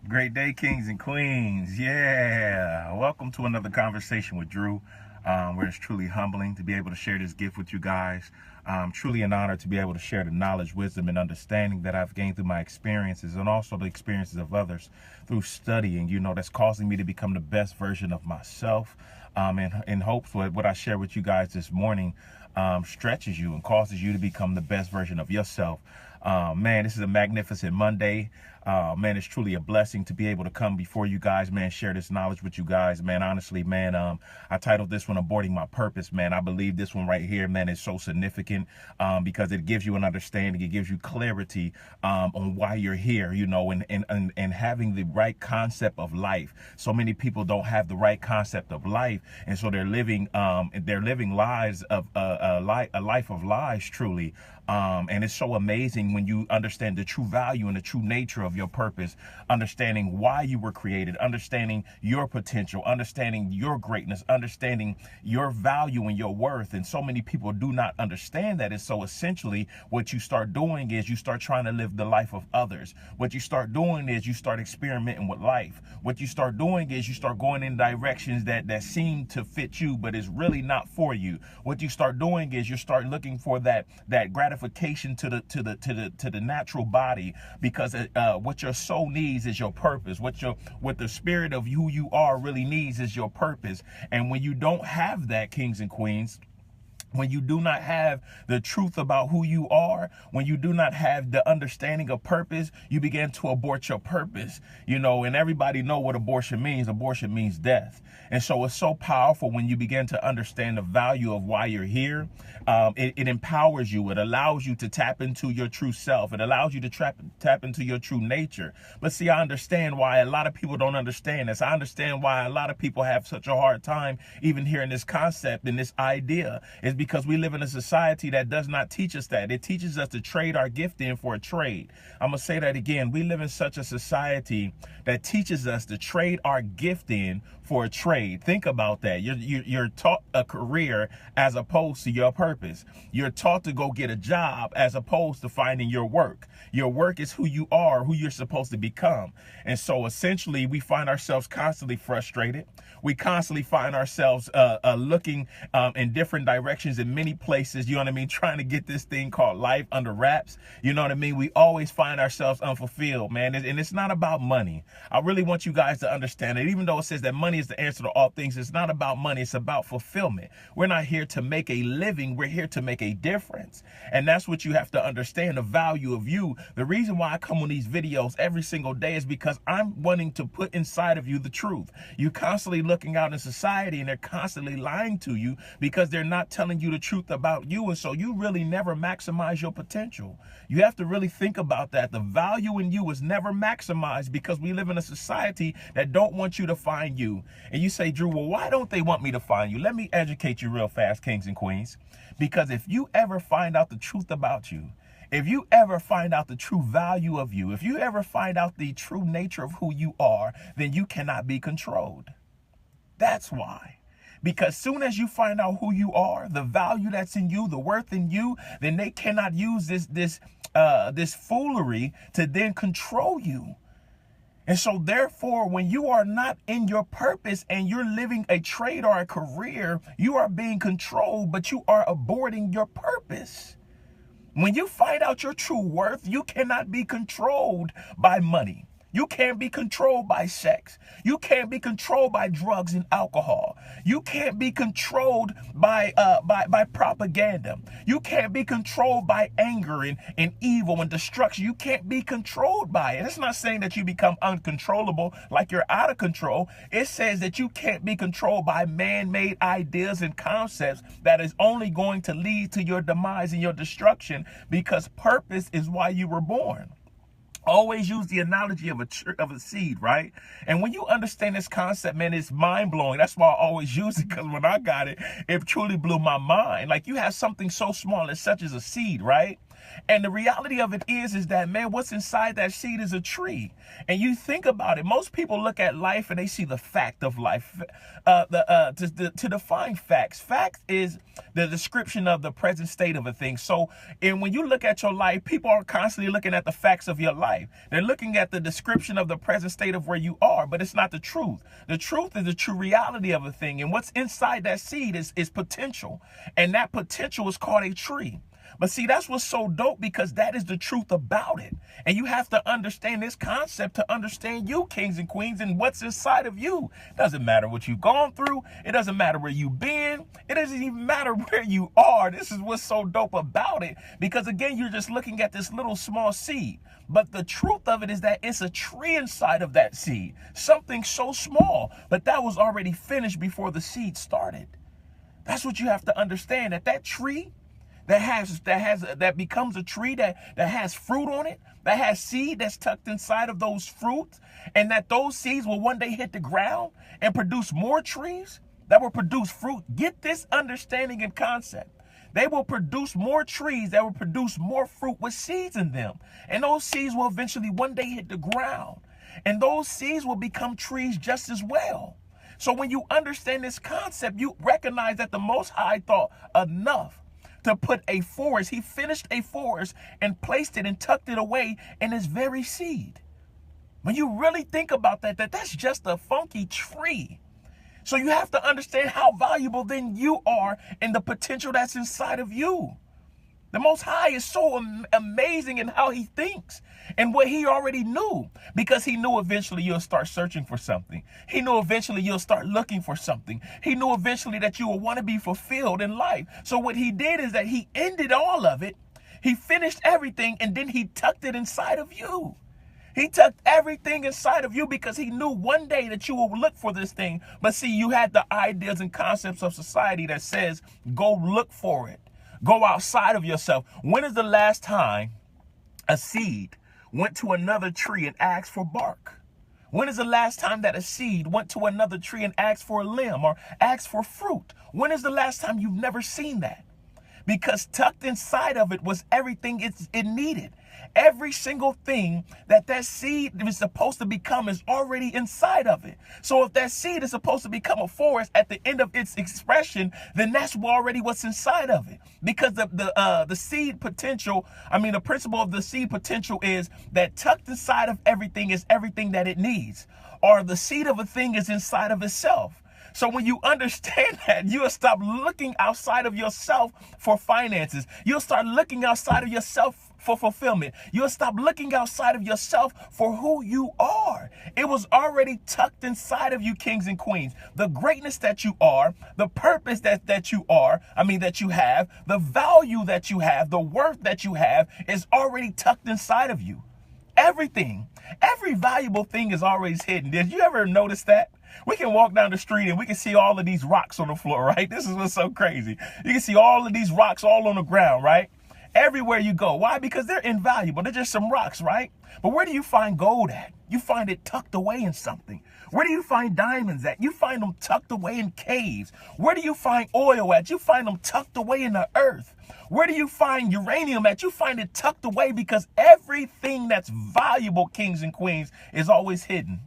Great day, kings and queens. Yeah. Welcome to another conversation with Drew, where it's truly humbling to be able to share this gift with you guys. Truly an honor to be able to share the knowledge, wisdom, and understanding that I've gained through my experiences and also the experiences of others through studying, that's causing me to become the best version of myself. And in hopes what I share with you guys this morning stretches you and causes you to become the best version of yourself. Man, this is a magnificent Monday. Man, it's truly a blessing to be able to come before you guys, man, share this knowledge with you guys, man. Honestly, man, I titled this one Aborting My Purpose, man. I believe this one right here, man, is so significant because it gives you an understanding. It gives you clarity on why you're here, and having the right concept of life. So many people don't have the right concept of life, and so they're living lives of a life of lies, truly. And it's so amazing when you understand the true value and the true nature of your purpose, understanding why you were created, understanding your potential, understanding your greatness, understanding your value and your worth. And so many people do not understand that. And so essentially what you start doing is you start trying to live the life of others. What you start doing is you start experimenting with life. What you start doing is you start going in directions that seem to fit you, but is really not for you. What you start doing is you start looking for that gratification to the natural body, because what your soul needs is your purpose. What the spirit of who you are really needs is your purpose. And when you don't have that, kings and queens, when you do not have the truth about who you are, when you do not have the understanding of purpose, you begin to abort your purpose, and everybody know what abortion means. Abortion means death. And so it's so powerful when you begin to understand the value of why you're here. It empowers you. It allows you to tap into your true self. It allows you to tap into your true nature. But see, I understand why a lot of people don't understand this. I understand why a lot of people have such a hard time even hearing this concept and this idea. Is because we live in a society that does not teach us that. It teaches us to trade our gift in for a trade. I'm going to say that again. We live in such a society that teaches us to trade our gift in for a trade. Think about that. You're taught a career as opposed to your purpose. You're taught to go get a job as opposed to finding your work. Your work is who you are, who you're supposed to become. And so essentially we find ourselves constantly frustrated. We constantly find ourselves looking in different directions in many places, trying to get this thing called life under wraps. We always find ourselves unfulfilled, man. And it's not about money. I really want you guys to understand it. Even though it says that money is the answer to all things, it's not about money. It's about fulfillment. We're not here to make a living. We're here to make a difference. And that's what you have to understand, the value of you. The reason why I come on these videos every single day is because I'm wanting to put inside of you the truth. You're constantly looking out in society and they're constantly lying to you because they're not telling you the truth about you. And so you really never maximize your potential. You have to really think about that. The value in you is never maximized because we live in a society that don't want you to find you. And you say, Drew, well, why don't they want me to find you? Let me educate you real fast, kings and queens. Because if you ever find out the truth about you, if you ever find out the true value of you, if you ever find out the true nature of who you are, then you cannot be controlled. That's why. Because soon as you find out who you are, the value that's in you, the worth in you, then they cannot use this foolery to then control you. And so therefore, when you are not in your purpose and you're living a trade or a career, you are being controlled, but you are aborting your purpose. When you find out your true worth, you cannot be controlled by money. You can't be controlled by sex. You can't be controlled by drugs and alcohol. You can't be controlled by propaganda. You can't be controlled by anger and evil and destruction. You can't be controlled by it. It's not saying that you become uncontrollable, like you're out of control. It says that you can't be controlled by man-made ideas and concepts that is only going to lead to your demise and your destruction, because purpose is why you were born. Always use the analogy of a seed, right? And when you understand this concept, man, it's mind-blowing. That's why I always use it, because when I got it, it truly blew my mind. Like, you have something so small as such as a seed, right? And the reality of it is that, man, what's inside that seed is a tree. And you think about it, most people look at life and they see the fact of life. To define facts, fact is the description of the present state of a thing. So, and when you look at your life, people are constantly looking at the facts of your life. They're looking at the description of the present state of where you are, but it's not the truth. The truth is the true reality of a thing. And what's inside that seed is potential. And that potential is called a tree. But see, that's what's so dope, because that is the truth about it. And you have to understand this concept to understand you, kings and queens, and what's inside of you. It doesn't matter what you've gone through. It doesn't matter where you've been. It doesn't even matter where you are. This is what's so dope about it. Because again, you're just looking at this little small seed. But the truth of it is that it's a tree inside of that seed. Something so small, but that was already finished before the seed started. That's what you have to understand, that tree that becomes a tree that has fruit on it, that has seed that's tucked inside of those fruits, and that those seeds will one day hit the ground and produce more trees that will produce fruit. Get this understanding and concept. They will produce more trees that will produce more fruit with seeds in them. And those seeds will eventually one day hit the ground. And those seeds will become trees just as well. So when you understand this concept, you recognize that the Most High thought enough to put a forest. He finished a forest and placed it and tucked it away in his very seed. When you really think about that's just a funky tree. So you have to understand how valuable then you are and the potential that's inside of you. The Most High is so amazing in how he thinks and what he already knew, because he knew eventually you'll start searching for something. He knew eventually you'll start looking for something. He knew eventually that you will want to be fulfilled in life. So what he did is that he ended all of it. He finished everything, and then he tucked it inside of you. He tucked everything inside of you because he knew one day that you will look for this thing. But see, you had the ideas and concepts of society that says, go look for it. Go outside of yourself. When is the last time a seed went to another tree and asked for bark? When is the last time that a seed went to another tree and asked for a limb or asked for fruit? When is the last time you've never seen that? Because tucked inside of it was everything it needed. Every single thing that seed is supposed to become is already inside of it. So if that seed is supposed to become a forest at the end of its expression, then that's already what's inside of it. Because the seed potential, the principle of the seed potential is that tucked inside of everything is everything that it needs. Or the seed of a thing is inside of itself. So when you understand that, you'll stop looking outside of yourself for finances. You'll start looking outside of yourself for fulfillment. You'll stop looking outside of yourself for who you are. It was already tucked inside of you, kings and queens. The greatness that you are, the purpose that you are, that you have, the value that you have, the worth that you have is already tucked inside of you. Everything, every valuable thing is always hidden. Did you ever notice that? We can walk down the street and we can see all of these rocks on the floor, right? This is what's so crazy. You can see all of these rocks all on the ground, right? Everywhere you go. Why? Because they're invaluable. They're just some rocks, right? But where do you find gold at? You find it tucked away in something. Where do you find diamonds at? You find them tucked away in caves. Where do you find oil at? You find them tucked away in the earth. Where do you find uranium at? You find it tucked away, because everything that's valuable, kings and queens, is always hidden.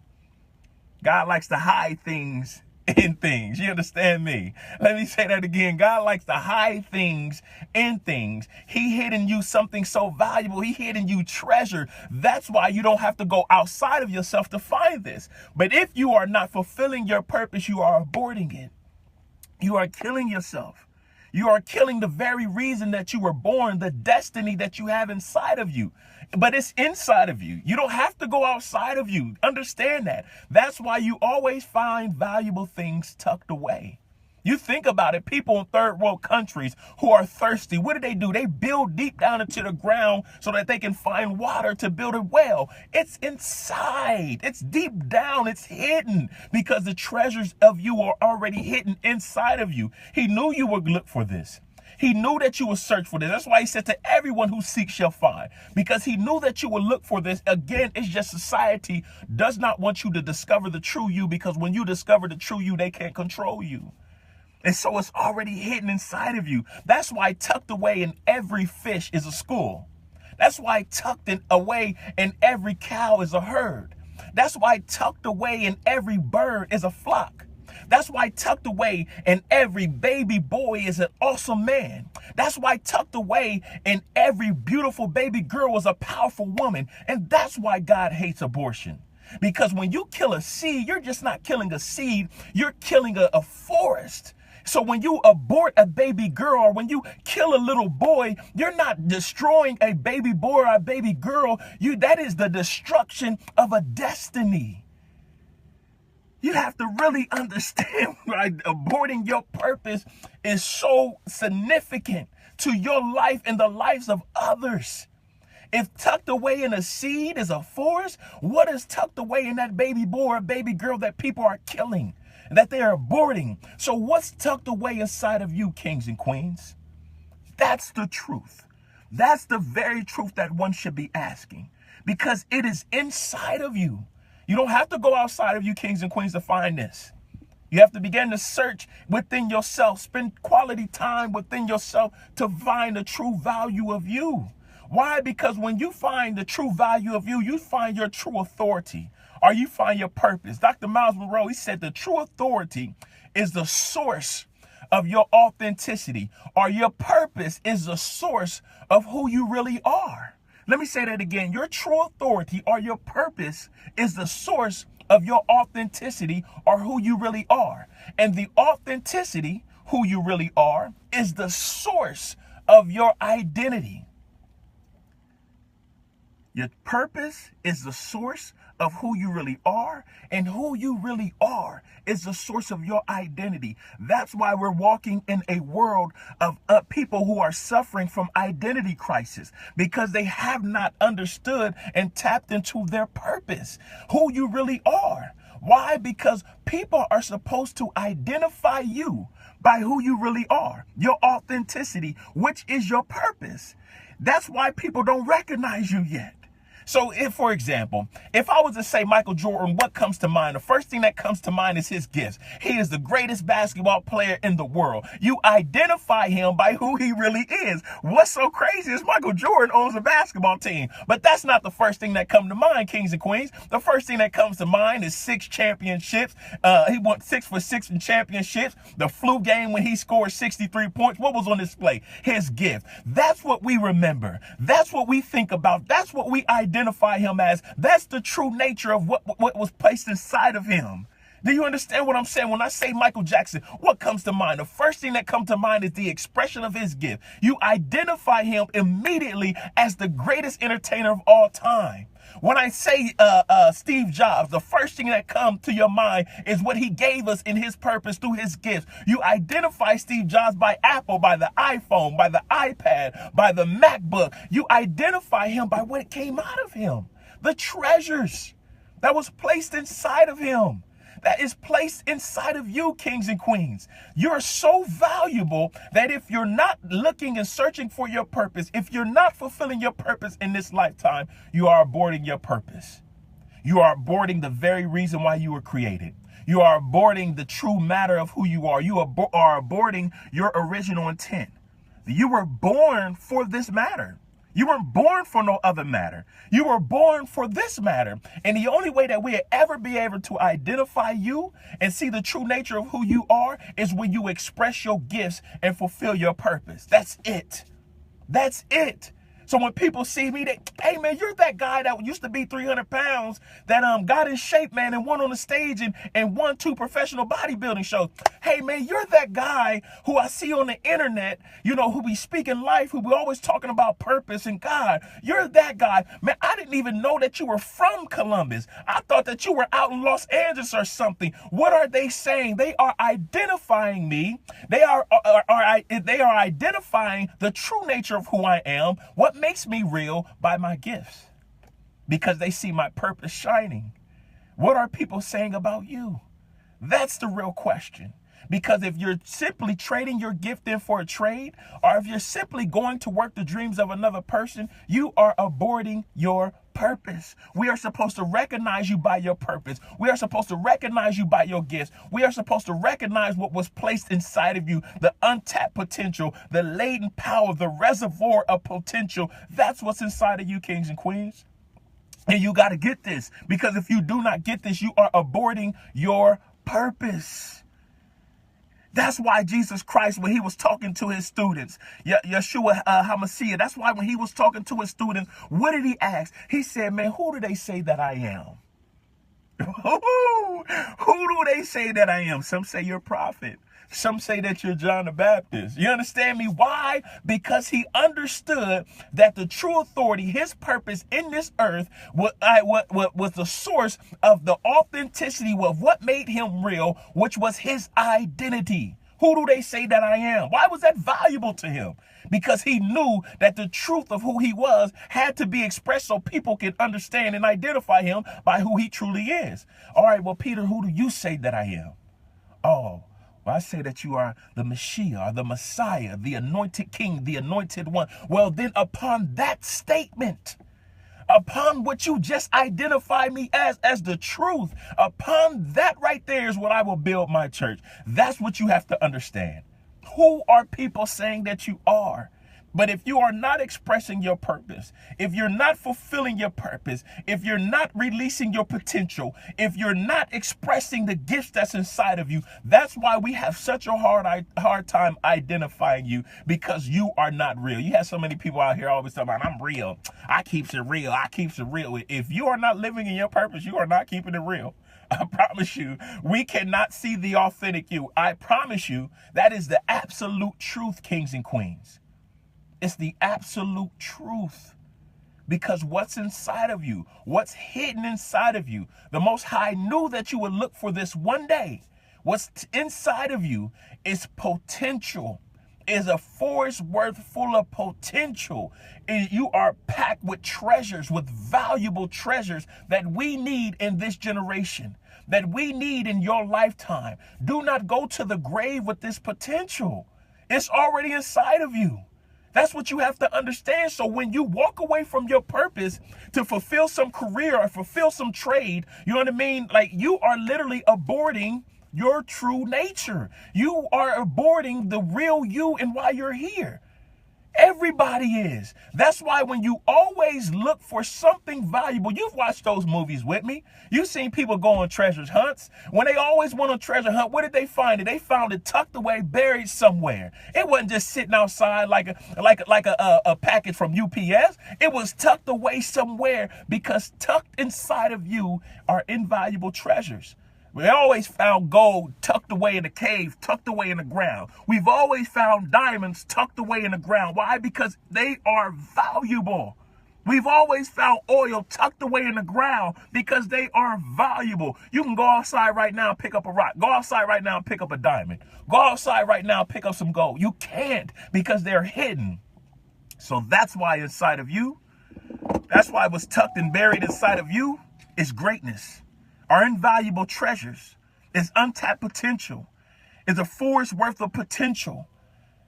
God likes to hide things in things. You understand me? Let me say that again. God likes to hide things in things. He hid in you something so valuable. He hid in you treasure. That's why you don't have to go outside of yourself to find this. But if you are not fulfilling your purpose, you are aborting it. You are killing yourself. You are killing the very reason that you were born, the destiny that you have inside of you. But it's inside of you. You don't have to go outside of you. Understand that. That's why you always find valuable things tucked away. You think about it, people in third world countries who are thirsty, what do? They build deep down into the ground so that they can find water to build a well. It's inside. It's deep down. It's hidden, because the treasures of you are already hidden inside of you. He knew you would look for this. He knew that you would search for this. That's why he said to everyone who seeks shall find, because he knew that you would look for this. Again, it's just society does not want you to discover the true you, because when you discover the true you, they can't control you. And so it's already hidden inside of you. That's why tucked away in every fish is a school. That's why tucked away in every cow is a herd. That's why tucked away in every bird is a flock. That's why tucked away in every baby boy is an awesome man. That's why tucked away in every beautiful baby girl is a powerful woman. And that's why God hates abortion. Because when you kill a seed, you're just not killing a seed, you're killing a forest. So when you abort a baby girl, or when you kill a little boy, you're not destroying a baby boy or a baby girl. That is the destruction of a destiny. You have to really understand why aborting your purpose is so significant to your life and the lives of others. If tucked away in a seed is a forest, what is tucked away in that baby boy or baby girl that people are killing, that they are aborting? So what's tucked away inside of you, kings and queens? That's the truth. That's the very truth that one should be asking, because it is inside of you. You don't have to go outside of you, kings and queens, to find this. You have to begin to search within yourself, spend quality time within yourself to find the true value of you. Why? Because when you find the true value of you, you find your true authority, or you find your purpose. Dr. Miles Monroe, he said the true authority is the source of your authenticity, or your purpose is the source of who you really are. Let me say that again. Your true authority or your purpose is the source of your authenticity, or who you really are. And the authenticity, who you really are, is the source of your identity. Your purpose is the source of who you really are, and who you really are is the source of your identity. That's why we're walking in a world of people who are suffering from identity crisis, because they have not understood and tapped into their purpose, who you really are. Why? Because people are supposed to identify you by who you really are, your authenticity, which is your purpose. That's why people don't recognize you yet. So if, for example, if I was to say Michael Jordan, what comes to mind? The first thing that comes to mind is his gifts. He is the greatest basketball player in the world. You identify him by who he really is. What's so crazy is Michael Jordan owns a basketball team. But that's not the first thing that comes to mind, kings and queens. The first thing that comes to mind is 6 championships. He won 6 for 6 in championships. The flu game when he scored 63 points. What was on display? His gift. That's what we remember. That's what we think about. That's what we identify him as. That's the true nature of what was placed inside of him. Do you understand what I'm saying? When I say Michael Jackson, what comes to mind? The first thing that comes to mind is the expression of his gift. You identify him immediately as the greatest entertainer of all time. When I say Steve Jobs, the first thing that comes to your mind is what he gave us in his purpose through his gifts. You identify Steve Jobs by Apple, by the iPhone, by the iPad, by the MacBook. You identify him by what came out of him, the treasures that was placed inside of him. That is placed inside of you, kings and queens. You're so valuable that if you're not looking and searching for your purpose, if you're not fulfilling your purpose in this lifetime, you are aborting your purpose. You are aborting the very reason why you were created. You are aborting the true matter of who you are. You are aborting your original intent. You were born for this matter. You weren't born for no other matter. You were born for this matter. And the only way that we'll ever be able to identify you and see the true nature of who you are is when you express your gifts and fulfill your purpose. That's it. That's it. So when people see me, they, hey, man, you're that guy that used to be 300 pounds that got in shape, man, and went on the stage and won 2 professional bodybuilding shows. Hey, man, you're that guy who I see on the internet, you know, who be speaking life, who be always talking about purpose and God. You're that guy. Man, I didn't even know that you were from Columbus. I thought that you were out in Los Angeles or something. What are they saying? They are identifying me. They are identifying the true nature of who I am. What makes me real? By my gifts, because they see my purpose shining. What are people saying about you? That's the real question. Because if you're simply trading your gift in for a trade, or if you're simply going to work the dreams of another person, you are aborting your purpose. We are supposed to recognize you by your purpose. We are supposed to recognize you by your gifts. We are supposed to recognize what was placed inside of you, the untapped potential, the latent power, the reservoir of potential. That's what's inside of you, kings and queens. And you got to get this, because if you do not get this, you are aborting your purpose. That's why Jesus Christ, when he was talking to his students, Yeshua HaMashiach, that's why when he was talking to his students, what did he ask? He said, man, who do they say that I am? Who do they say that I am? Some say you're a prophet. Some say that you're John the Baptist. You understand me? Why? Because he understood that the true authority, his purpose in this earth, was the source of the authenticity of what made him real, which was his identity. Who do they say that I am? Why was that valuable to him? Because he knew that the truth of who he was had to be expressed so people could understand and identify him by who he truly is. All right, well, Peter, who do you say that I am? Oh, well, I say that you are the Mashiach, the Messiah, the anointed king, the anointed one. Well, then upon that statement, upon what you just identify me as the truth, upon that right there is what I will build my church. That's what you have to understand. Who are people saying that you are? But if you are not expressing your purpose, if you're not fulfilling your purpose, if you're not releasing your potential, if you're not expressing the gifts that's inside of you, that's why we have such a hard time identifying you, because you are not real. You have so many people out here always talking about, I'm real. I keeps it real. I keeps it real. If you are not living in your purpose, you are not keeping it real. I promise you, we cannot see the authentic you. I promise you, that is the absolute truth, kings and queens. It's the absolute truth, because what's inside of you, what's hidden inside of you, the Most High knew that you would look for this one day. What's inside of you is potential, is a forest worth full of potential. And you are packed with treasures, with valuable treasures that we need in this generation, that we need in your lifetime. Do not go to the grave with this potential. It's already inside of you. That's what you have to understand. So when you walk away from your purpose to fulfill some career or fulfill some trade, you know what I mean? Like, you are literally aborting your true nature. You are aborting the real you and why you're here. Everybody is. That's why when you always look for something valuable, you've watched those movies with me. You've seen people go on treasure hunts. When they always went on treasure hunt, what did they find it? They found it tucked away, buried somewhere. It wasn't just sitting outside like a package from UPS. It was tucked away somewhere, because tucked inside of you are invaluable treasures. We always found gold tucked away in a cave, tucked away in the ground. We've always found diamonds tucked away in the ground. Why? Because they are valuable. We've always found oil tucked away in the ground because they are valuable. You can go outside right now and pick up a rock. Go outside right now and pick up a diamond. Go outside right now and pick up some gold. You can't, because they're hidden. So that's why inside of you, that's why what's tucked and buried inside of you is greatness. Are invaluable treasures. It's untapped potential. It's a forest worth of potential.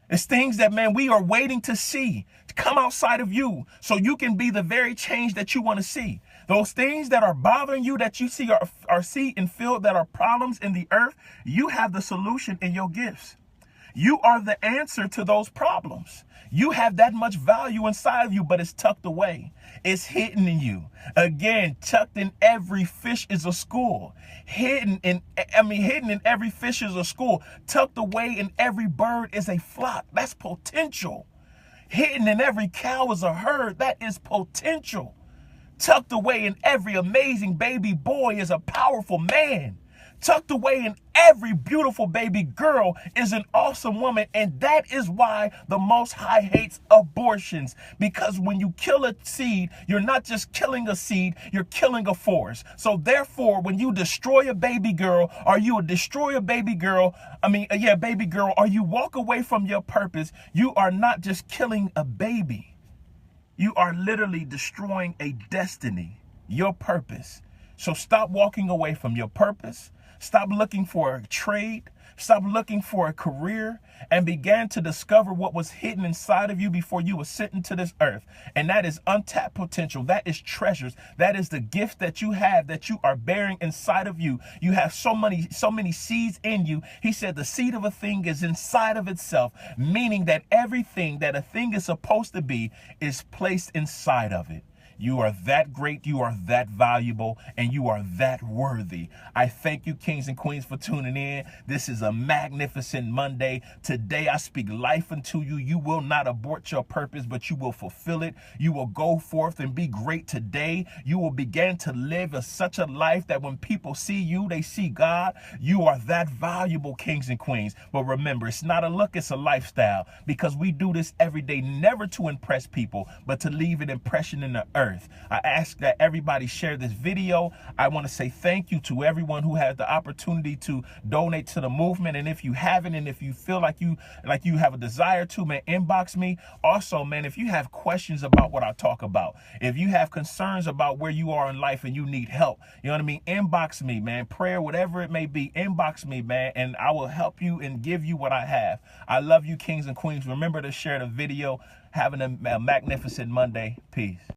It's things that, man, we are waiting to see to come outside of you so you can be the very change that you want to see. Those things that are bothering you, that you see or see and feel that are problems in the earth, you have the solution in your gifts. You are the answer to those problems. You have that much value inside of you, but it's tucked away. It's hidden in you. Again, tucked in every fish is a school. Hidden in every fish is a school. Tucked away in every bird is a flock. That's potential. Hidden in every cow is a herd. That is potential. Tucked away in every amazing baby boy is a powerful man. Tucked away in every beautiful baby girl is an awesome woman. And that is why the Most High hates abortions. Because when you kill a seed, you're not just killing a seed, you're killing a forest. So therefore, when you destroy a baby girl, or you destroy a baby girl, baby girl, or you walk away from your purpose, you are not just killing a baby. You are literally destroying a destiny, your purpose. So stop walking away from your purpose. Stop looking for a trade. Stop looking for a career and began to discover what was hidden inside of you before you were sent into this earth. And that is untapped potential. That is treasures. That is the gift that you have, that you are bearing inside of you. You have so many seeds in you. He said the seed of a thing is inside of itself, meaning that everything that a thing is supposed to be is placed inside of it. You are that great, you are that valuable, and you are that worthy. I thank you, kings and queens, for tuning in. This is a magnificent Monday. Today, I speak life into you. You will not abort your purpose, but you will fulfill it. You will go forth and be great today. You will begin to live such a life that when people see you, they see God. You are that valuable, kings and queens. But remember, it's not a look, it's a lifestyle, because we do this every day, never to impress people, but to leave an impression in the earth. I ask that everybody share this video. I want to say thank you to everyone who had the opportunity to donate to the movement. And if you haven't, and if you feel like you have a desire to, man, inbox me. Also, man, if you have questions about what I talk about, if you have concerns about where you are in life and you need help, you know what I mean, inbox me, man. Prayer, whatever it may be, inbox me, man, and I will help you and give you what I have. I love you, kings and queens. Remember to share the video. Having a magnificent Monday. Peace.